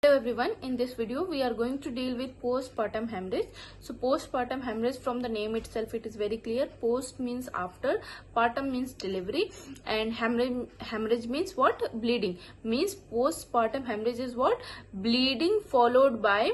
Hello everyone, in this video we are going to deal with postpartum hemorrhage. So postpartum hemorrhage, from the name itself it is very clear. Post means after, partum means delivery, and hemorrhage means what? Bleeding. Means postpartum hemorrhage is what? Bleeding followed by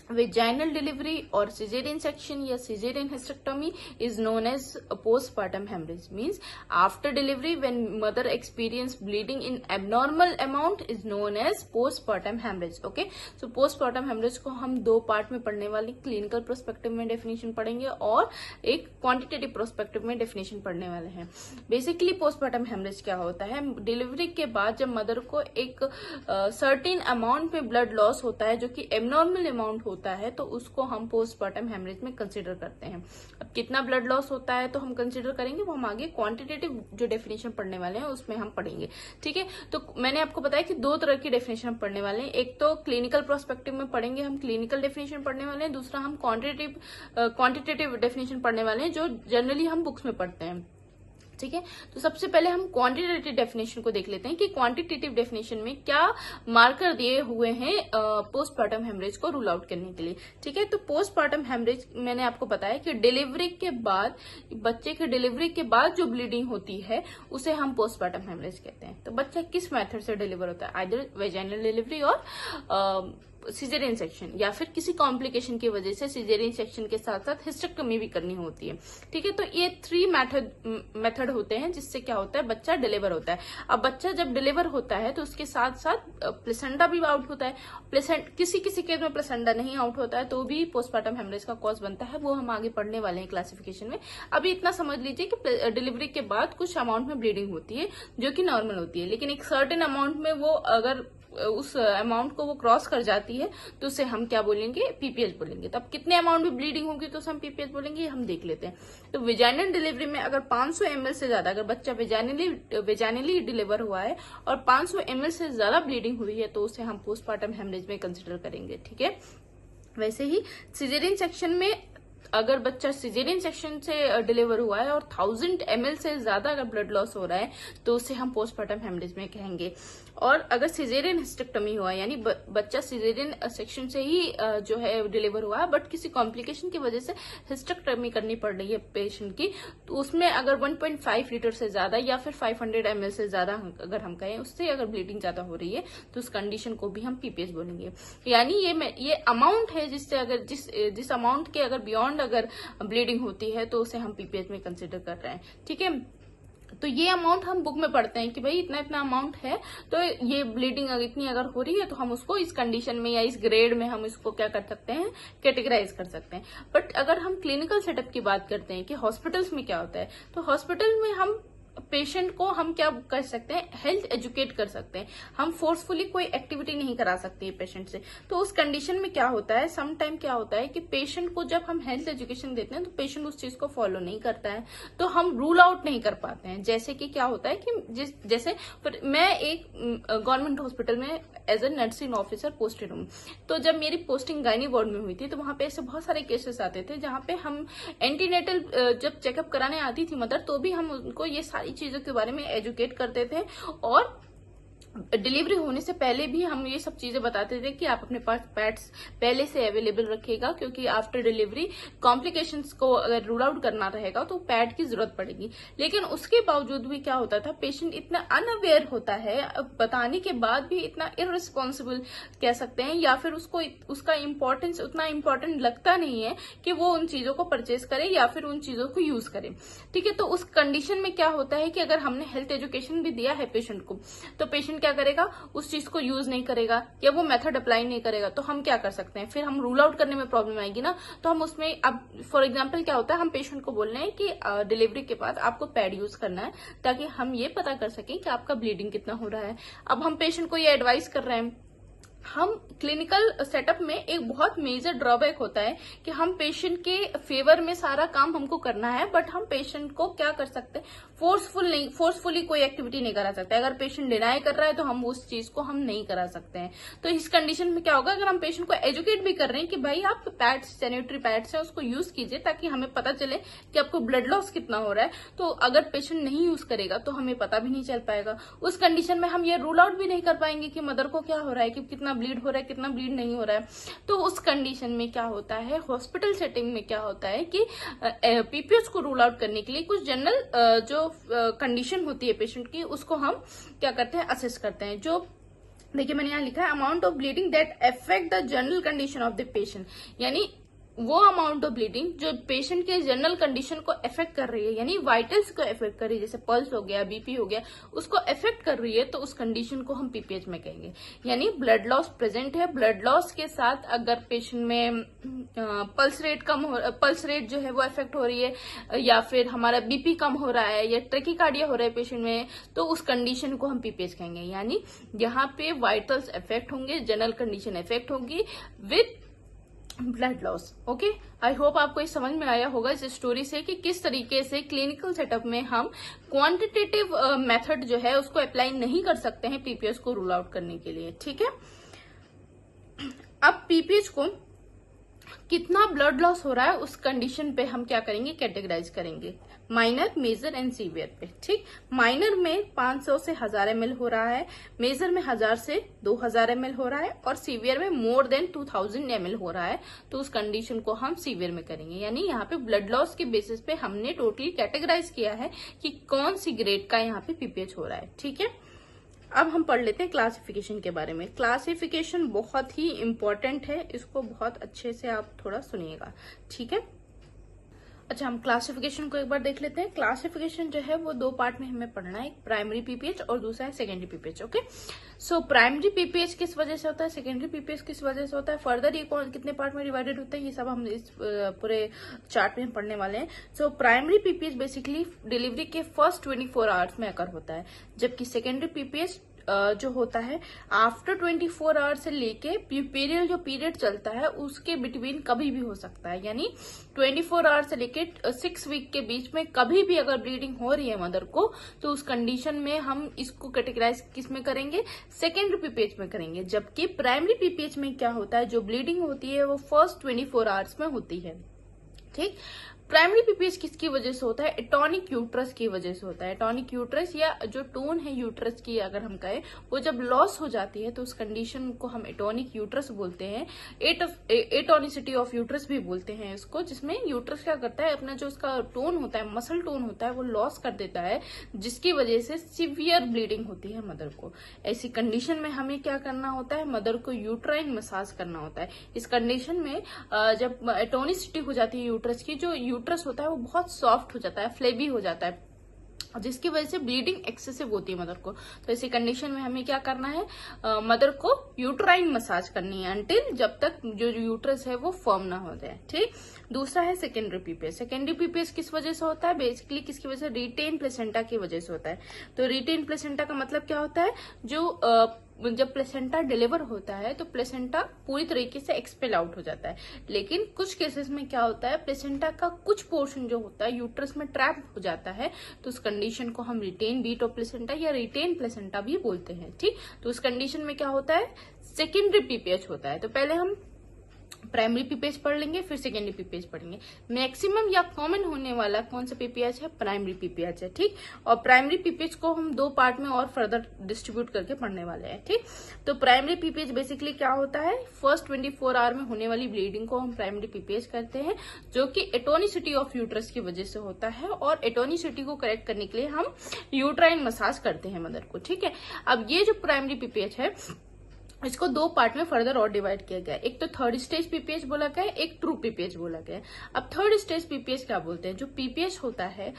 vaginal delivery or cesarean section या cesarean hysterectomy is known as a postpartum hemorrhage. Means after delivery when mother experience bleeding in abnormal amount is known as postpartum hemorrhage. Okay, so postpartum hemorrhage को हम दो part में पढ़ने वाली, clinical prospective में definition पढ़ेंगे और एक क्वांटिटेटिव प्रोस्पेक्टिव में डेफिनेशन पढ़ने वाले हैं. बेसिकली पोस्टपार्टम हेमरेज क्या होता है? डिलीवरी के बाद जब मदर को एक सर्टेन अमाउंट में ब्लड लॉस होता है जो कि एबनॉर्मल अमाउंट होता है, तो उसको हम पोस्टपार्टम हेमरेज में कंसीडर करते हैं. अब कितना ब्लड लॉस होता है तो हम कंसीडर करेंगे, वो हम आगे क्वांटिटेटिव जो डेफिनेशन पढ़ने वाले हैं उसमें हम पढ़ेंगे. ठीक है, तो मैंने आपको बताया कि दो तरह की डेफिनेशन हम पढ़ने वाले हैं. एक तो क्लिनिकल प्रोस्पेक्टिव में पढ़ेंगे, हम क्लिनिकल डेफिनेशन पढ़ने वाले हैं. दूसरा हम क्वांटिटेटिव डेफिनेशन पढ़ने वाले हैं जो जनरली हम बुक्स में पढ़ते हैं. ठीक है, तो सबसे पहले हम क्वांटिटेटिव डेफिनेशन को देख लेते हैं कि क्वांटिटेटिव डेफिनेशन में क्या मार्कर दिए हुए हैं पोस्टपार्टम हेमरेज को रूल आउट करने के लिए. ठीक है, तो पोस्टपार्टम हेमरेज मैंने आपको बताया कि डिलीवरी के बाद, बच्चे के डिलीवरी के बाद जो ब्लीडिंग होती है उसे हम पोस्टपार्टम हेमरेज कहते हैं. तो बच्चा किस मेथड से डिलीवर होता है? आइदर वेजाइनल डिलीवरी और सिजेरियन सेक्शन, या फिर किसी कॉम्प्लिकेशन की वजह से सिजेरियन सेक्शन के साथ साथ हिस्टेरेक्टोमी भी करनी होती है. ठीक है, तो ये 3 मेथड होते हैं जिससे क्या होता है, बच्चा डिलीवर होता है. अब बच्चा जब डिलीवर होता है तो उसके साथ साथ प्लेसेंटा भी आउट होता है. किसी केस में प्लेसेंटा नहीं आउट होता है तो भी पोस्टपार्टम हेमरेज का कॉज बनता है. वो हम आगे पढ़ने वाले हैं क्लासिफिकेशन में. अभी इतना समझ लीजिए कि डिलीवरी के बाद कुछ अमाउंट में ब्लीडिंग होती है जो कि नॉर्मल होती है, लेकिन एक सर्टेन अमाउंट में वो अगर उस अमाउंट को वो क्रॉस कर जाती है तो उसे हम क्या बोलेंगे? पीपीएच बोलेंगे. तब कितने अमाउंट में ब्लीडिंग होगी तो हम पीपीएच बोलेंगे, हम देख लेते हैं. तो वेजाइनल डिलीवरी में अगर 500 ml से ज्यादा, अगर बच्चा वेजाइनली डिलीवर हुआ है और 500 ml से ज्यादा ब्लीडिंग हुई है तो उसे हम पोस्टपार्टम हेमरेज में कंसिडर करेंगे. ठीक है, वैसे ही सिजेरियन सेक्शन में अगर बच्चा सिजेरियन सेक्शन से डिलीवर हुआ है और 1000 ml से ज्यादा अगर ब्लड लॉस हो रहा है तो उसे हम पोस्टपार्टम हेमरेज में कहेंगे. और अगर सिजेरियन हिस्टेरेक्टोमी हुआ है, यानी बच्चा सिजेरियन सेक्शन से ही जो है डिलीवर हुआ है बट किसी कॉम्प्लिकेशन की वजह से हिस्टेरेक्टोमी करनी पड़ रही है पेशेंट की, तो उसमें अगर 1.5 लीटर से ज्यादा या फिर 500 ml से ज्यादा अगर हम कहें, उससे अगर ब्लीडिंग ज्यादा हो रही है तो उस कंडीशन को भी हम पीपीएच बोलेंगे. यानी ये अमाउंट है जिससे अगर जिस अमाउंट के अगर बियॉन्ड अगर ब्लीडिंग होती है तो उसे हम पीपीएच में कंसिडर कर रहे हैं. ठीक है, तो ये अमाउंट हम बुक में पढ़ते हैं कि भाई इतना इतना अमाउंट है, तो ये ब्लीडिंग इतनी अगर हो रही है तो हम उसको इस कंडीशन में या इस ग्रेड में हम इसको क्या कर सकते हैं? कैटेगराइज कर सकते हैं. बट अगर हम क्लिनिकल सेटअप की बात करते हैं कि हॉस्पिटल्स में क्या होता है, तो हॉस्पिटल में हम पेशेंट को हम क्या कर सकते हैं? हेल्थ एजुकेट कर सकते हैं. हम फोर्सफुली कोई एक्टिविटी नहीं करा सकते पेशेंट से. तो उस कंडीशन में क्या होता है, सम टाइम क्या होता है कि पेशेंट को जब हम हेल्थ एजुकेशन देते हैं तो पेशेंट उस चीज को फॉलो नहीं करता है, तो हम रूल आउट नहीं कर पाते हैं. जैसे कि क्या होता है कि जैसे मैं एक गवर्नमेंट हॉस्पिटल में as a nursing officer posted हूँ. तो जब मेरी पोस्टिंग गायनी वार्ड में हुई थी तो वहां पे ऐसे बहुत सारे केसेस आते थे जहां पे हम एंटीनेटल जब चेकअप कराने आती थी मदर, तो भी हम उनको ये सारी चीजों के बारे में एजुकेट करते थे और डिलीवरी होने से पहले भी हम ये सब चीजें बताते थे कि आप अपने पास पैड्स पहले से अवेलेबल रखिएगा, क्योंकि आफ्टर डिलीवरी कॉम्प्लिकेशंस को अगर रूल आउट करना रहेगा तो पैड की जरूरत पड़ेगी. लेकिन उसके बावजूद भी क्या होता था, पेशेंट इतना अनअवेयर होता है, बताने के बाद भी इतना इररिस्पॉन्सिबल कह सकते हैं, या फिर उसको उसका इम्पोर्टेंस उतना इम्पोर्टेंट लगता नहीं है कि वो उन चीजों को परचेज करे या फिर उन चीजों को यूज करे. ठीक है, तो उस कंडीशन में क्या होता है कि अगर हमने हेल्थ एजुकेशन भी दिया है पेशेंट को, तो पेशेंट क्या करेगा? उस चीज को यूज नहीं करेगा या वो मेथड अप्लाई नहीं करेगा. तो हम क्या कर सकते हैं? फिर हम रूल आउट करने में प्रॉब्लम आएगी ना. तो हम उसमें, अब फॉर एग्जांपल क्या होता है, हम पेशेंट को बोल रहे हैं कि डिलीवरी के बाद आपको पैड यूज करना है ताकि हम ये पता कर सकें कि आपका ब्लीडिंग कितना हो रहा है. अब हम पेशेंट को ये एडवाइस कर रहे हैं. हम क्लिनिकल सेटअप में एक बहुत मेजर ड्रॉबैक होता है कि हम पेशेंट के फेवर में सारा काम हमको करना है, बट हम पेशेंट को क्या कर सकते हैं? फोर्सफुली कोई एक्टिविटी नहीं करा सकते. अगर पेशेंट डिनाई कर रहा है तो हम उस चीज को हम नहीं करा सकते हैं. तो इस कंडीशन में क्या होगा, अगर हम पेशेंट को एजुकेट भी कर रहे हैं कि भाई आप पैड्स, सैनिटरी पैड्स है उसको यूज कीजिए ताकि हमें पता चले कि आपको ब्लड लॉस कितना हो रहा है, तो अगर पेशेंट नहीं यूज करेगा तो हमें पता भी नहीं चल पाएगा. उस कंडीशन में हम ये रूल आउट भी नहीं कर पाएंगे कि मदर को क्या हो रहा है, कि कितना ब्लीड हो रहा है, कितना ब्लीड नहीं हो रहा है। तो उस कंडीशन में क्या होता है, हॉस्पिटल सेटिंग में क्या होता है कि पीपीएच को रूल आउट करने के लिए कुछ जनरल जो कंडीशन होती है पेशेंट की, उसको हम क्या करते हैं, असेस करते हैं। जो देखिए मैंने यहाँ लिखा है amount of bleeding that affect the general condition of the patient, यानी वो अमाउंट ऑफ ब्लीडिंग जो पेशेंट के जनरल कंडीशन को अफेक्ट कर रही है, यानी वाइटल्स को अफेक्ट कर रही है, जैसे पल्स हो गया, बीपी हो गया, उसको अफेक्ट कर रही है, तो उस कंडीशन को हम पीपीएच में कहेंगे। यानी ब्लड लॉस प्रेजेंट है, ब्लड लॉस के साथ अगर पेशेंट में पल्स रेट जो है वो अफेक्ट हो रही है, या फिर हमारा बीपी कम हो रहा है, या ट्रेकिकार्डिया हो रहा है पेशेंट में, तो उस कंडीशन को हम पीपीएच कहेंगे। यानी यहाँ पे वाइटल्स अफेक्ट होंगे, जनरल कंडीशन अफेक्ट होगी with blood loss. Okay, I hope आपको ये समझ में आया होगा इस स्टोरी से कि किस तरीके से क्लिनिकल सेटअप में हम क्वांटिटेटिव मेथड जो है उसको अप्लाई नहीं कर सकते हैं पीपीएच को रूल आउट करने के लिए। ठीक है, अब पीपीएच को कितना ब्लड लॉस हो रहा है उस कंडीशन पे हम क्या करेंगे, कैटेगराइज करेंगे माइनर, मेजर एंड सीवियर पे। ठीक, माइनर में 500 से 1000 ml हो रहा है, मेजर में 1000 से 2000 ml हो रहा है, और सीवियर में मोर देन 2000 ml हो रहा है, तो उस कंडीशन को हम सीवियर में करेंगे। यानी यहाँ पे ब्लड लॉस के बेसिस पे हमने टोटली कैटेगराइज किया है कि कौन सी ग्रेड का यहाँ पे पीपीएच हो रहा है। ठीक है, अब हम पढ़ लेते हैं क्लासिफिकेशन के बारे में। क्लासिफिकेशन बहुत ही इंपॉर्टेंट है, इसको बहुत अच्छे से आप थोड़ा सुनिएगा। ठीक है, अच्छा हम क्लासिफिकेशन को एक बार देख लेते हैं। क्लासिफिकेशन जो है वो दो पार्ट में हमें पढ़ना है, एक प्राइमरी पीपीएच और दूसरा है secondary PPH. Okay, so primary PPH किस वजह से होता है, सेकेंडरी पीपीएच किस वजह से होता है, फर्दर ये कितने पार्ट में डिवाइडेड होता है, ये सब हम इस पूरे चार्ट में हम पढ़ने वाले हैं। So primary PPH basically delivery के फर्स्ट 24 आवर्स में अकर होता है, जबकि सेकेंडरी पीपीएच जो होता है आफ्टर 24 आवर्स से लेके प्यूपेरियल जो पीरियड चलता है उसके बिटवीन कभी भी हो सकता है। यानी 24 आवर्स से लेके 6 वीक के बीच में कभी भी अगर ब्लीडिंग हो रही है मदर को, तो उस कंडीशन में हम इसको कैटेगराइज किस में करेंगे, सेकेंडरी पीपीएच में करेंगे। जबकि प्राइमरी पीपीएच में क्या होता है, जो ब्लीडिंग होती है वो फर्स्ट 24 आवर्स में होती है। ठीक, प्राइमरी पीपीएच किसकी वजह से होता है, एटॉनिक यूट्रस की वजह से होता है। एटॉनिक यूट्रस या जो टोन है यूट्रस की अगर हम कहें, वो जब लॉस हो जाती है तो उस कंडीशन को हम एटॉनिक यूट्रस बोलते हैं। एटॉनिसिटी ऑफ यूट्रस भी बोलते हैं इसको, जिसमें यूट्रस क्या करता है, अपना जो उसका टोन होता है, मसल टोन होता है, वो लॉस कर देता है, जिसकी वजह से सीवियर ब्लीडिंग होती है मदर को। ऐसी कंडीशन में हमें क्या करना होता है, मदर को यूट्राइन मसाज करना होता है। इस कंडीशन में जब एटॉनिसिटी हो जाती है यूट्रस की, जो यूट्रस होता है वो बहुत सॉफ्ट हो जाता है, फ्लेबी हो जाता है, जिसकी वजह से ब्लीडिंग एक्सेसिव होती है मदर को। तो ऐसी कंडीशन में हमें क्या करना है, मदर को यूट्राइन मसाज करनी है अंटिल जब तक जो यूट्रस है वो फर्म ना हो जाए। ठीक, दूसरा है सेकेंडरी पीपीएच। सेकेंडरी पीपीएच किस वजह से होता है, बेसिकली किसकी वजह से, रिटेन प्लेसेंटा की वजह से होता है। तो रिटेन प्लेसेंटा का मतलब क्या होता है, जो जब प्लेसेंटा डिलीवर होता है तो प्लेसेंटा पूरी तरीके से एक्सपेल आउट हो जाता है, लेकिन कुछ केसेस में क्या होता है, प्लेसेंटा का कुछ पोर्शन जो होता है यूट्रस में ट्रैप हो जाता है, तो उस कंडीशन को हम रिटेन बीट ऑफ प्लेसेंटा या रिटेन प्लेसेंटा भी बोलते हैं। ठीक, तो उस कंडीशन में क्या होता है, सेकेंडरी पीपीएच होता है। तो पहले हम प्राइमरी पीपीएच पढ़ लेंगे, फिर सेकेंडरी पीपीएच पढ़ेंगे। मैक्सिमम या कॉमन होने वाला कौन सा पीपीएच है, प्राइमरी पीपीएच है। ठीक, और प्राइमरी पीपीएच को हम दो पार्ट में और फर्दर डिस्ट्रीब्यूट करके पढ़ने वाले हैं। ठीक, तो प्राइमरी पीपीएच बेसिकली क्या होता है, फर्स्ट 24 आवर में होने वाली ब्लीडिंग को हम प्राइमरी पीपीएच करते हैं, जो कि एटोनिसिटी ऑफ यूट्रस की वजह से होता है, और एटोनिसिटी को करेक्ट करने के लिए हम यूट्राइन मसाज करते हैं मदर को। ठीक है, अब ये जो प्राइमरी पीपीएच है इसको दो पार्ट में फर्दर और डिवाइड किया गया है। एक तो थर्ड स्टेज पीपीएच बोला गया है, एक ट्रू पीपीएच बोला गया है। अब थर्ड स्टेज पीपीएच क्या बोलते हैं, जो पीपीएच होता है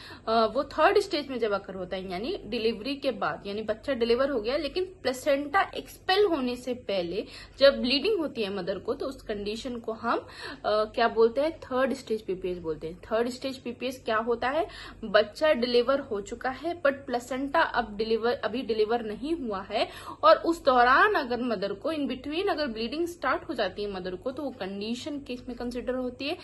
वो थर्ड स्टेज में जब अकर होता है, यानी डिलीवरी के बाद, यानी बच्चा डिलीवर हो गया लेकिन प्लेसेंटा एक्सपेल होने से पहले जब ब्लीडिंग होती है मदर को, तो उस कंडीशन को हम क्या बोलते हैं, थर्ड स्टेज पीपीएच बोलते हैं। थर्ड स्टेज पीपीएच क्या होता है, बच्चा डिलीवर हो चुका है बट प्लेसेंटा अभी डिलीवर नहीं हुआ है, और उस दौरान अगर मदर को इन बिटवीन अगर ब्लीडिंग स्टार्ट हो जाती है मदर को, तो वो कंडीशन किस में कंसिडर होती है,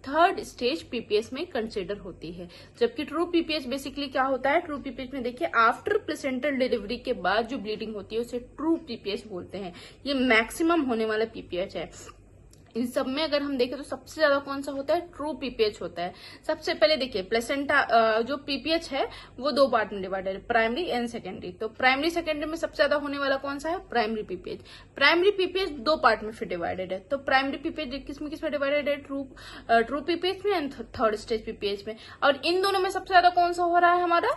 थर्ड स्टेज पीपीएच में कंसिडर होती है। जबकि ट्रू पीपीएच बेसिकली क्या होता है, ट्रू पीपीएच में देखिए आफ्टर प्लेसेंटल डिलीवरी के बाद जो ब्लीडिंग होती है उसे ट्रू पीपीएच बोलते हैं। ये मैक्सिमम होने वाला पीपीएच है। इन सब में अगर हम देखें तो सबसे ज्यादा कौन सा होता है, ट्रू पीपीएच होता है। सबसे पहले देखिए प्लेसेंटा जो पीपीएच है वो दो पार्ट में डिवाइडेड है, प्राइमरी एंड सेकेंडरी। तो प्राइमरी सेकेंडरी में सबसे ज्यादा होने वाला कौन सा है, प्राइमरी पीपीएच। प्राइमरी पीपीएच दो पार्ट में फिर डिवाइडेड है। तो प्राइमरी पीपीएच किसमें डिवाइडेड है, ट्रू पीपीएच में एंड थर्ड स्टेज पीपीएच में। और इन दोनों में सबसे ज्यादा कौन सा हो रहा है, हमारा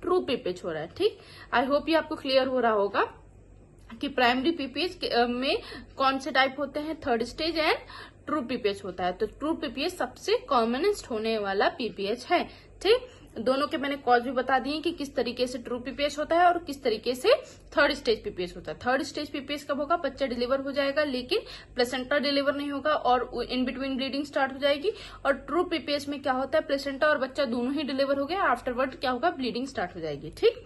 ट्रू पीपीएच हो रहा है। ठीक, आई होप ये आपको क्लियर हो रहा होगा कि प्राइमरी पीपीएच में कौन से टाइप होते हैं, third stage and true PPH होता है। तो ट्रू पीपीएच सबसे कॉमनेस्ट होने वाला पीपीएच है। ठीक, दोनों के मैंने कॉज भी बता दिए कि किस तरीके से ट्रू पीपीएच होता है और किस तरीके से थर्ड स्टेज पीपीएच होता है। थर्ड स्टेज पीपीएच कब होगा, बच्चा डिलीवर हो जाएगा लेकिन प्लेसेंटा डिलीवर नहीं होगा और इन बिटवीन ब्लीडिंग स्टार्ट हो जाएगी। और ट्रू पीपीएच में क्या होता है, प्लेसेंटा और बच्चा दोनों ही डिलीवर हो गया, आफ्टरवर्ड क्या होगा, ब्लीडिंग स्टार्ट हो जाएगी। ठीक,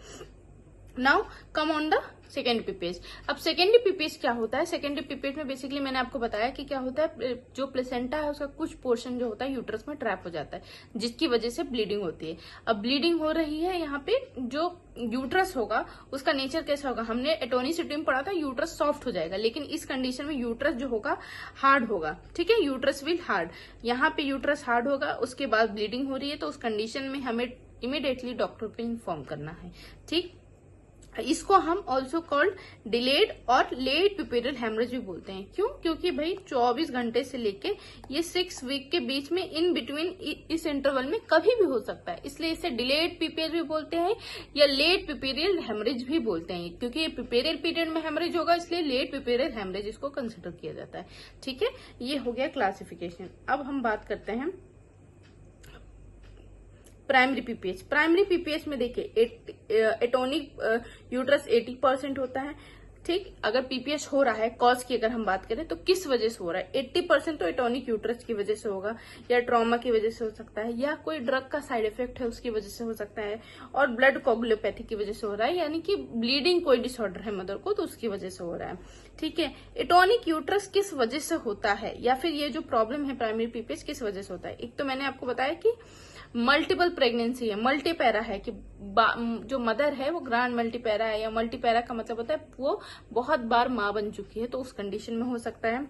now come on the secondary PPH. अब सेकेंडरी पीपीएच क्या होता है, सेकेंडरी पीपीएच में बेसिकली मैंने आपको बताया कि क्या होता है, जो प्लेसेंटा है उसका कुछ पोर्शन जो होता है यूट्रस में ट्रैप हो जाता है, जिसकी वजह से ब्लीडिंग होती है। अब ब्लीडिंग हो रही है, यहाँ पे जो यूट्रस होगा उसका नेचर कैसा होगा, हमने एटोनिसिटी में पढ़ा था यूट्रस सॉफ्ट हो जाएगा, लेकिन इस कंडीशन में यूट्रस जो होगा हार्ड होगा। ठीक है, यूट्रस विल हार्ड, यहाँ पे यूट्रस हार्ड होगा, उसके बाद ब्लीडिंग हो रही है, तो उस कंडीशन में हमें इमीडिएटली डॉक्टर को इन्फॉर्म करना है। ठीक, इसको हम ऑल्सो कॉल्ड डिलेड और लेट पिपेरल हेमरेज भी बोलते हैं। क्यों, क्योंकि भाई 24 घंटे से लेके ये 6 वीक के बीच में इन बिटवीन इस इंटरवल में कभी भी हो सकता है, इसलिए इसे डिलेड पिपेरल भी बोलते हैं या लेट पिपेरल हेमरेज भी बोलते हैं। क्योंकि ये पिपेरल पीरियड में हेमरेज होगा, इसलिए लेट पिपेरल हेमरेज इसको कंसिडर किया जाता है। ठीक है, ये हो गया क्लासिफिकेशन। अब हम बात करते हैं प्राइमरी पीपीएच। प्राइमरी पीपीएच में देखिए एटोनिक यूट्रस 80% होता है। ठीक, अगर पीपीएच हो रहा है, कॉज की अगर हम बात करें तो किस वजह से हो रहा है, 80% तो एटोनिक यूट्रस की वजह से होगा, या ट्रॉमा की वजह से हो सकता है, या कोई ड्रग का साइड इफेक्ट है उसकी वजह से हो सकता है, और ब्लड कोगुलोपैथी की वजह से हो रहा है, यानी कि ब्लीडिंग कोई डिसऑर्डर है मदर को तो उसकी वजह से हो रहा है। ठीक है, एटोनिक यूट्रस किस वजह से होता है, या फिर ये जो प्रॉब्लम है प्राइमरी पीपीएच किस वजह से होता है। एक तो मैंने आपको बताया कि मल्टीपल प्रेगनेंसी है, मल्टीपैरा है, कि जो मदर है वो ग्रांड मल्टीपैरा है, या मल्टीपैरा का मतलब होता है वो बहुत बार माँ बन चुकी है, तो उस कंडीशन में हो सकता है।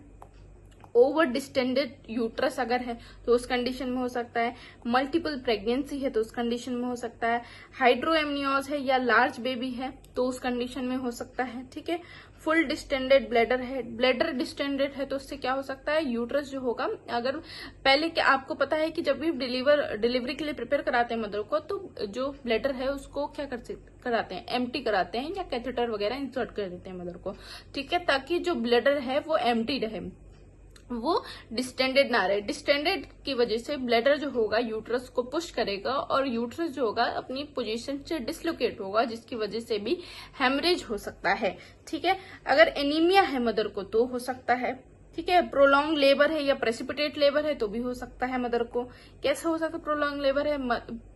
ओवर डिस्टेंडेड यूट्रस अगर है तो उस कंडीशन में हो सकता है। मल्टीपल प्रेगनेंसी है तो उस कंडीशन में हो सकता है। हाइड्रोएमनियोज है या लार्ज बेबी है तो उस कंडीशन में हो सकता है। ठीक है, फुल डिस्टेंडेड ब्लैडर है, ब्लैडर डिस्टेंडेड है तो उससे क्या हो सकता है, यूट्रस जो होगा, अगर पहले क्या आपको पता है कि जब भी डिलीवरी के लिए प्रिपेयर कराते हैं मदर को, तो जो ब्लैडर है उसको क्या कराते हैं, एम्प्टी कराते हैं या कैथेटर वगैरह इंसर्ट कर देते हैं मदर को। ठीक है, ताकि जो ब्लैडर है वो एम्प्टी रहे, वो डिस्टेंडेड ना रहे। डिस्टेंडेड की वजह से ब्लैडर जो होगा यूट्रस को पुश करेगा और यूट्रस जो होगा अपनी पोजीशन से डिसलोकेट होगा, जिसकी वजह से भी हेमरेज हो सकता है। ठीक है, अगर एनीमिया है मदर को तो हो सकता है। ठीक है, प्रोलॉन्ग लेबर है या प्रेसिपिटेट लेबर है तो भी हो सकता है मदर को। कैसे हो सकता है, प्रोलॉन्ग लेबर है,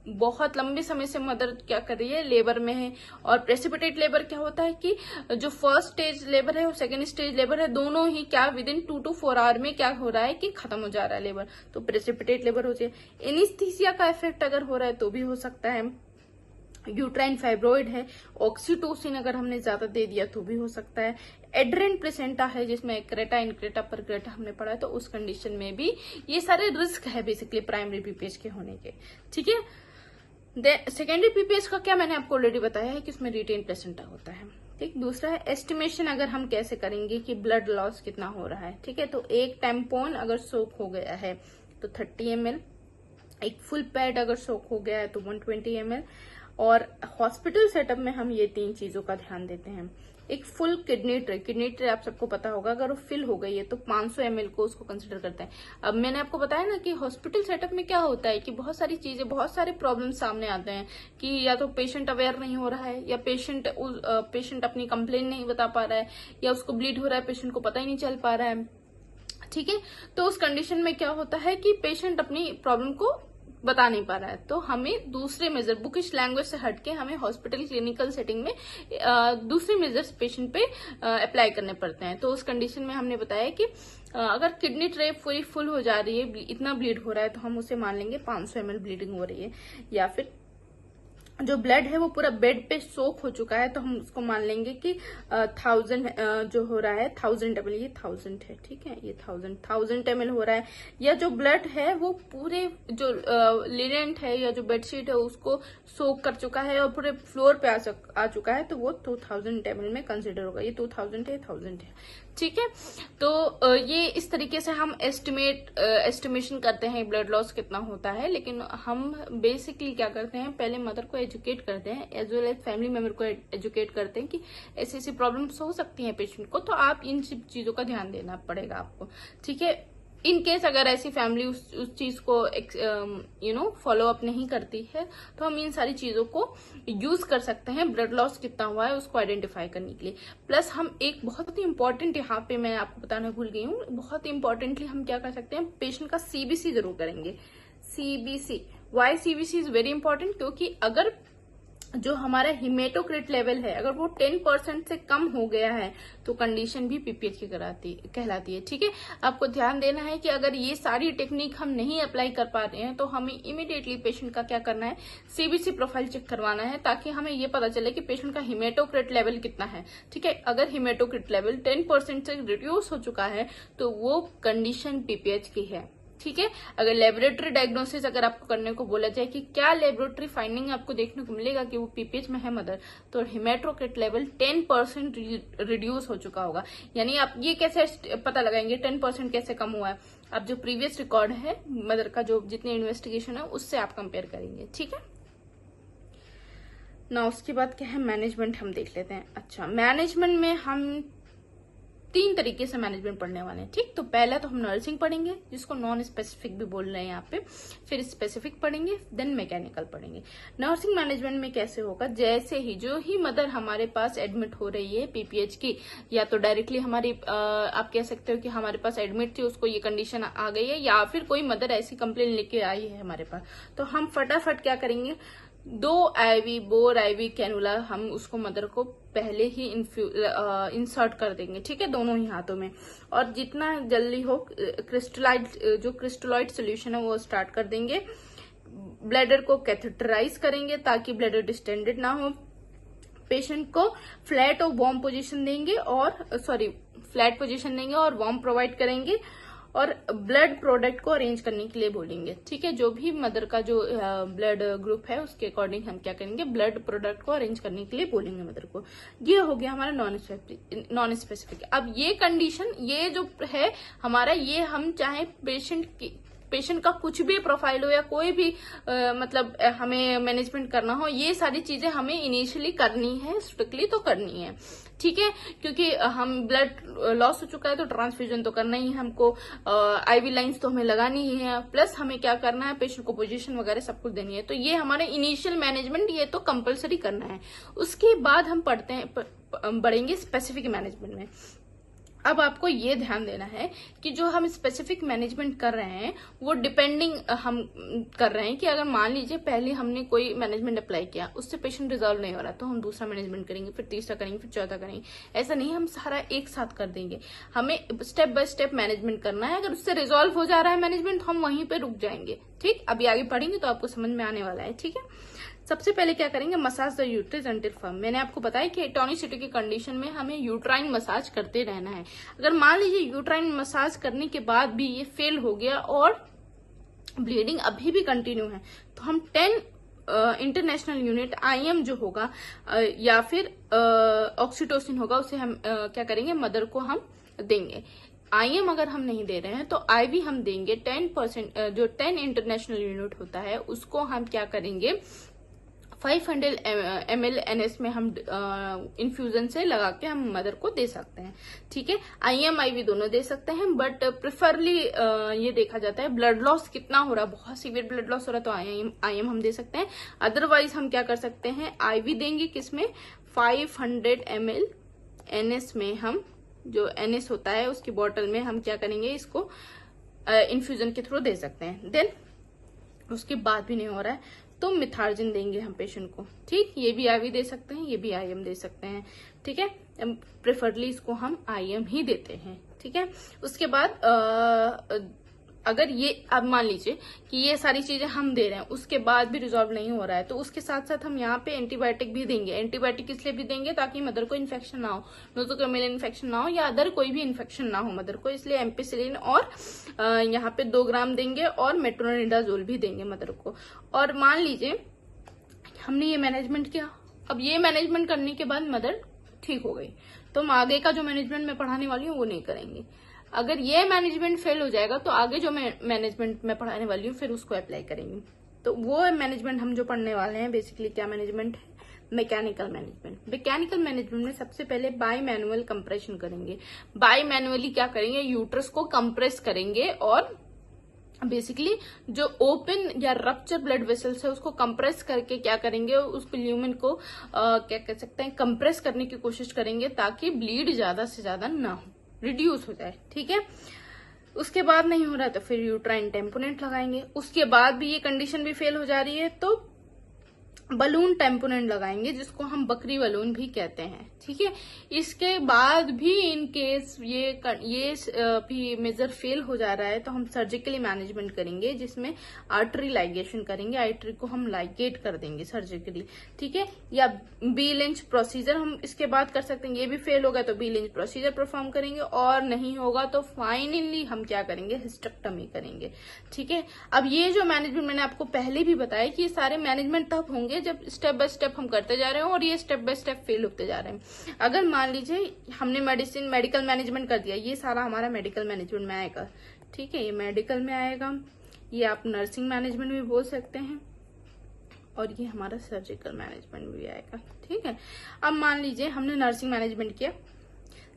बहुत लंबे समय से मदर क्या कर रही है, लेबर में है। और प्रेसिपिटेट लेबर क्या होता है कि जो फर्स्ट स्टेज लेबर है और सेकंड स्टेज लेबर है, दोनों ही क्या विद इन 2 to 4 आवर में क्या हो रहा है कि खत्म हो जा रहा है लेबर, तो प्रेसिपिटेट लेबर होती है। एनीस्थीसिया का इफेक्ट अगर हो रहा है तो भी हो सकता है। यूट्राइन फाइब्रॉइड है, ऑक्सीटोसिन अगर हमने ज्यादा दे दिया तो भी हो सकता है। एड्रेंट प्लेसेंटा है जिसमें क्रेटा इनक्रेटा पर क्रेटा हमने पढ़ा है, तो उस कंडीशन में भी ये सारे रिस्क है बेसिकली प्राइमरी पीपीएच के होने के। ठीक है, सेकेंडरी पीपीएच का क्या मैंने आपको ऑलरेडी बताया है कि उसमें रिटेन प्लेसेंटा होता है। ठीक, दूसरा है एस्टिमेशन, अगर हम कैसे करेंगे कि ब्लड लॉस कितना हो रहा है। ठीक है, तो एक टैम्पोन अगर सोक हो गया है तो 30 ml, एक फुल पैड अगर सोक हो गया है तो 120 ml, और हॉस्पिटल सेटअप में हम ये 3 चीजों का ध्यान देते हैं। एक फुल किडनी ट्रे आप सबको पता होगा, अगर वो फिल हो गई है तो 500 ml को उसको कंसिडर करते हैं। अब मैंने आपको बताया ना कि हॉस्पिटल सेटअप में क्या होता है कि बहुत सारी चीजें, बहुत सारे प्रॉब्लम सामने आते हैं कि या तो पेशेंट अवेयर नहीं हो रहा है, या पेशेंट अपनी कंप्लेन नहीं बता पा रहा है, या उसको ब्लीड हो रहा है, पेशेंट को पता ही नहीं चल पा रहा है। ठीक है, तो उस कंडीशन में क्या होता है कि पेशेंट अपनी प्रॉब्लम को बता नहीं पा रहा है, तो हमें दूसरे मेजर, बुकिश लैंग्वेज से हटके हमें हॉस्पिटल क्लिनिकल सेटिंग में दूसरे मेजर्स पेशेंट पे अप्लाई करने पड़ते हैं। तो उस कंडीशन में हमने बताया कि अगर किडनी ट्रे पूरी फुल हो जा रही है, इतना ब्लीड हो रहा है, तो हम उसे मान लेंगे 500 ml ब्लीडिंग हो रही है। या फिर जो ब्लड है वो पूरा बेड पे सोक हो चुका है, तो हम उसको मान लेंगे कि 1000 जो हो रहा है 1000 ml, ये 1000 है, ठीक है, ये 1000 ml हो रहा है। या जो ब्लड है वो पूरे जो लिनेंट है या जो बेडशीट है उसको सोक कर चुका है और पूरे फ्लोर पे आ चुका है, तो वो 2000 ml में कंसिडर होगा। ये 2000 है, 1000 है, ठीक है। तो ये इस तरीके से हम एस्टिमेशन करते हैं ब्लड लॉस कितना होता है। लेकिन हम बेसिकली क्या करते हैं, पहले मदर को एजुकेट करते हैं as well as family member को एजुकेट करते हैं कि ऐसी ऐसी प्रॉब्लम्स हो सकती हैं पेशेंट को, तो आप इन सब चीजों का ध्यान देना पड़ेगा आपको, ठीक है। इन केस अगर ऐसी फैमिली उस चीज को फॉलो अप नहीं करती है, तो हम इन सारी चीजों को यूज कर सकते हैं ब्लड लॉस कितना हुआ है उसको आइडेंटिफाई करने के लिए। प्लस हम एक बहुत ही इंपॉर्टेंट यहाँ पे मैं आपको बताना भूल गई हूँ, बहुत ही इंपॉर्टेंटली हम क्या कर सकते हैं, पेशेंट का सीबीसी जरूर करेंगे। CBC, why CBC is very important, क्योंकि अगर जो हमारा हिमेटोक्रिट लेवल है अगर वो 10% से कम हो गया है तो कंडीशन भी पीपीएच की कहलाती है, ठीक है। आपको ध्यान देना है कि अगर ये सारी टेक्निक हम नहीं अप्लाई कर पा रहे हैं तो हमें इमीडिएटली पेशेंट का क्या करना है, सीबीसी प्रोफाइल चेक करवाना है, ताकि हमें ये पता चले कि पेशेंट का हिमेटोक्रिट लेवल कितना है, ठीक है। अगर हिमेटोक्रिट लेवल 10% से रिड्यूस हो चुका है तो वो कंडीशन पीपीएच की है, ठीक है। अगर लेबोरेटरी डायग्नोसिस अगर आपको करने को बोला जाए कि क्या लेबोरेटरी फाइंडिंग आपको देखने को मिलेगा कि वो पीपीएच में है मदर, तो हिमेटोक्रिट लेवल 10% रिड्यूस हो चुका होगा। यानी आप ये कैसे पता लगाएंगे 10% कैसे कम हुआ है, आप जो प्रीवियस रिकॉर्ड है मदर का जो जितने इन्वेस्टिगेशन है उससे आप कंपेयर करेंगे, ठीक है ना। उसके बाद क्या है, मैनेजमेंट हम देख लेते हैं। अच्छा, मैनेजमेंट में हम 3 तरीके से मैनेजमेंट पढ़ने वाले हैं, ठीक। तो पहला तो हम नर्सिंग पढ़ेंगे जिसको नॉन स्पेसिफिक भी बोल रहे हैं यहाँ पे, फिर स्पेसिफिक पढ़ेंगे, देन मैकेनिकल पढ़ेंगे। नर्सिंग मैनेजमेंट में कैसे होगा, जैसे ही जो ही मदर हमारे पास एडमिट हो रही है पीपीएच की, या तो डायरेक्टली हमारी आप कह सकते हो कि हमारे पास एडमिट थी उसको ये कंडीशन आ गई है, या फिर कोई मदर ऐसी कंप्लेन लेके आई है हमारे पास, तो हम फटाफट क्या करेंगे, 2 आईवी बोर आईवी कैनुला हम उसको मदर को पहले ही इंसर्ट कर देंगे, ठीक है, दोनों ही हाथों में। और जितना जल्दी हो क्रिस्टलॉइड सोल्यूशन है वो स्टार्ट कर देंगे। ब्लैडर को कैथेटराइज करेंगे ताकि ब्लैडर डिस्टेंडेड ना हो। पेशेंट को फ्लैट और वार्म पोजीशन देंगे फ्लैट पोजीशन देंगे और वार्म प्रोवाइड करेंगे, और ब्लड प्रोडक्ट को अरेंज करने के लिए बोलेंगे, ठीक है। जो भी मदर का जो ब्लड ग्रुप है उसके अकॉर्डिंग हम क्या करेंगे, ब्लड प्रोडक्ट को अरेंज करने के लिए बोलेंगे मदर को। ये हो गया हमारा नॉन स्पेसिफिक। अब ये कंडीशन ये जो है हमारा, ये हम चाहे पेशेंट का कुछ भी प्रोफाइल हो या कोई भी मतलब हमें मैनेजमेंट करना हो, ये सारी चीजें हमें इनिशियली करनी है, स्ट्रिक्टली तो करनी है, ठीक है। क्योंकि हम ब्लड लॉस हो चुका है तो ट्रांसफ्यूजन तो करना ही है हमको, आईवी लाइंस तो हमें लगानी ही है, प्लस हमें क्या करना है, पेशेंट को पोजीशन वगैरह सब कुछ देनी है। तो ये हमारे इनिशियल मैनेजमेंट, ये तो कंपलसरी करना है। उसके बाद हम बढ़ेंगे स्पेसिफिक मैनेजमेंट में। अब आपको ये ध्यान देना है कि जो हम स्पेसिफिक मैनेजमेंट कर रहे हैं वो डिपेंडिंग हम कर रहे हैं कि अगर मान लीजिए पहले हमने कोई मैनेजमेंट अप्लाई किया, उससे पेशेंट रिजॉल्व नहीं हो रहा, तो हम दूसरा मैनेजमेंट करेंगे, फिर तीसरा करेंगे, फिर चौथा करेंगे। ऐसा नहीं हम सारा एक साथ कर देंगे, हमें स्टेप बाय स्टेप मैनेजमेंट करना है। अगर उससे रिजॉल्व हो जा रहा है मैनेजमेंट तो हम वहीं पे रुक जाएंगे, ठीक। अभी आगे पढ़ेंगे तो आपको समझ में आने वाला है, ठीक है। सबसे पहले क्या करेंगे, massage the uterus until firm. मैंने आपको बताया कि टॉनिसिटी की कंडीशन में हमें यूट्राइन मसाज करते रहना है। अगर मान लीजिए यूट्राइन मसाज करने के बाद भी ये फेल हो गया और ब्लीडिंग अभी भी कंटिन्यू है, तो हम 10 इंटरनेशनल यूनिट आईएम जो होगा या फिर ऑक्सीटोसिन होगा, उसे हम क्या करेंगे, मदर को हम देंगे। आईएम अगर हम नहीं दे रहे हैं तो आईवी हम देंगे 10%, जो 10 इंटरनेशनल यूनिट होता है उसको हम क्या करेंगे, 500 ml NS में हम इन्फ्यूजन से लगा के हम मदर को दे सकते हैं, ठीक है। आईएम आईवी दोनों दे सकते हैं, बट प्रेफरली ये देखा जाता है ब्लड लॉस कितना हो रहा है, बहुत सीवियर ब्लड लॉस हो रहा है तो आईएम हम दे सकते हैं। अदरवाइज हम क्या कर सकते हैं, आईवी देंगे किसमें, 500 ml NS में हम जो NS होता है उसकी बॉटल में हम क्या करेंगे, इसको इन्फ्यूजन के थ्रू दे सकते हैं। देन उसके बाद भी नहीं हो रहा है तो मिथार्जिन देंगे हम पेशेंट को, ठीक। ये भी आईवी दे सकते हैं, ये भी आईएम दे सकते हैं, ठीक है। प्रेफरली इसको हम आईएम ही देते हैं, ठीक है। उसके बाद अगर ये अब मान लीजिए कि ये सारी चीजें हम दे रहे हैं, उसके बाद भी रिजॉल्व नहीं हो रहा है, तो उसके साथ साथ हम यहाँ पे एंटीबायोटिक भी देंगे। एंटीबायोटिक इसलिए भी देंगे ताकि मदर को इन्फेक्शन ना हो, नोसोकोमियल इन्फेक्शन ना हो या अदर कोई भी इन्फेक्शन ना हो मदर को, इसलिए एम्पिसिलिन और यहाँ पे 2 ग्राम देंगे और मेट्रोनिडाजोल भी देंगे मदर को। और मान लीजिए हमने ये मैनेजमेंट किया, अब ये मैनेजमेंट करने के बाद मदर ठीक हो गई, तो हम आगे का जो मैनेजमेंट मैं पढ़ाने वाली हूँ वो नहीं करेंगे। अगर ये मैनेजमेंट फेल हो जाएगा तो आगे जो मैं मैनेजमेंट में पढ़ाने वाली हूँ फिर उसको अप्लाई करेंगे। तो वो मैनेजमेंट हम जो पढ़ने वाले हैं बेसिकली क्या मैनेजमेंट है, मैकेनिकल मैनेजमेंट। मैकेनिकल मैनेजमेंट में सबसे पहले बाई मैनुअल कंप्रेशन करेंगे। बाई मैनुअली क्या करेंगे, यूट्रस को कंप्रेस करेंगे और बेसिकली जो ओपन या रप्चर ब्लड वेसल्स है उसको कंप्रेस करके क्या करेंगे, उसको ल्यूमेन को क्या कह सकते हैं, कंप्रेस करने की कोशिश करेंगे ताकि ब्लीड ज्यादा से ज्यादा ना हो, रिड्यूस हो जाए। ठीक है, उसके बाद नहीं हो रहा है तो फिर यूट्राइन टेम्पोनेंट लगाएंगे। उसके बाद भी ये कंडीशन भी फेल हो जा रही है तो बलून टेम्पोनेंट लगाएंगे, जिसको हम बकरी बलून भी कहते हैं। ठीक है, इसके बाद भी इन केस ये भी मेजर फेल हो जा रहा है तो हम सर्जिकली मैनेजमेंट करेंगे, जिसमें आर्टरी लाइगेशन करेंगे, आर्टरी को हम लाइगेट कर देंगे सर्जिकली। ठीक है, या बी लिंच प्रोसीजर हम इसके बाद कर सकते हैं। ये भी फेल होगा तो बी लिंच प्रोसीजर परफॉर्म करेंगे, और नहीं होगा तो फाइनली हम क्या करेंगे, हिस्टेक्टमी करेंगे। ठीक है, अब ये जो मैनेजमेंट मैंने आपको पहले भी बताया कि ये सारे मैनेजमेंट तब होंगे जब स्टेप बाय स्टेप हम करते जा रहे हैं और ये स्टेप बाय स्टेप फेल होते जा रहे हैं। अगर मान लीजिए हमने मेडिकल मैनेजमेंट कर दिया, ये सारा हमारा मेडिकल मैनेजमेंट में आएगा। ठीक है, ये मेडिकल में आएगा, ये आप नर्सिंग मैनेजमेंट भी बोल सकते हैं, और ये हमारा सर्जिकल मैनेजमेंट भी आएगा। ठीक है, अब मान लीजिए हमने नर्सिंग मैनेजमेंट किया,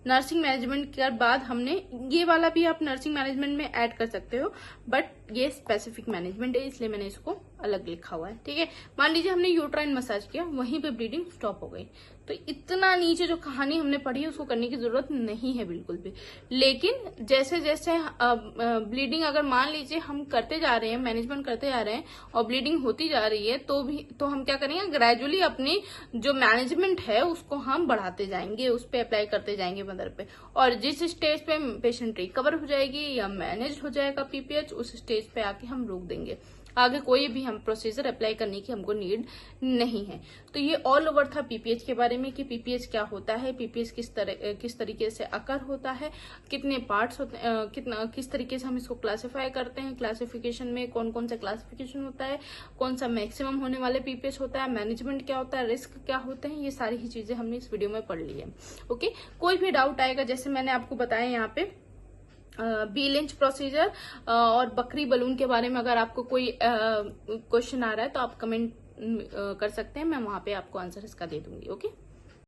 नर्सिंग मैनेजमेंट के बाद हमने ये वाला भी आप नर्सिंग मैनेजमेंट में ऐड कर सकते हो, बट ये स्पेसिफिक मैनेजमेंट है इसलिए मैंने इसको अलग लिखा हुआ है। ठीक है, मान लीजिए हमने यूट्राइन मसाज किया, वहीं पे ब्लीडिंग स्टॉप हो गई, तो इतना नीचे जो कहानी हमने पढ़ी है उसको करने की जरूरत नहीं है बिल्कुल भी। लेकिन जैसे जैसे ब्लीडिंग अगर मान लीजिए हम करते जा रहे हैं, मैनेजमेंट करते जा रहे हैं और ब्लीडिंग होती जा रही है, तो हम क्या करेंगे, ग्रेजुअली अपनी जो मैनेजमेंट है उसको हम बढ़ाते जाएंगे, उस पर अप्लाई करते जाएंगे मदर पे, और जिस स्टेज पे पेशेंट रिकवर हो जाएगी या मैनेज हो जाएगा पीपीएच, उस स्टेज पे आके हम रोक देंगे। आगे कोई भी हम प्रोसीजर अप्लाई करने की हमको नीड नहीं है। तो ये ऑल ओवर था पीपीएच के बारे में कि पीपीएच क्या होता है, पीपीएच किस तरीके से अकर होता है, कितने पार्ट्स होते हैं, किस तरीके से हम इसको क्लासिफाई करते हैं, क्लासिफिकेशन में कौन कौन सा क्लासिफिकेशन होता है, कौन सा मैक्सिमम होने वाले पीपीएच होता है, मैनेजमेंट क्या होता है, रिस्क क्या होते हैं, ये सारी ही चीजें हमने इस वीडियो में पढ़ ली है। ओके, कोई भी डाउट आएगा जैसे मैंने आपको बताया यहाँ पे बी लिंच प्रोसीजर और बकरी बलून के बारे में, अगर आपको कोई क्वेश्चन आ रहा है तो आप कमेंट कर सकते हैं, मैं वहां पे आपको आंसर इसका दे दूंगी। ओके।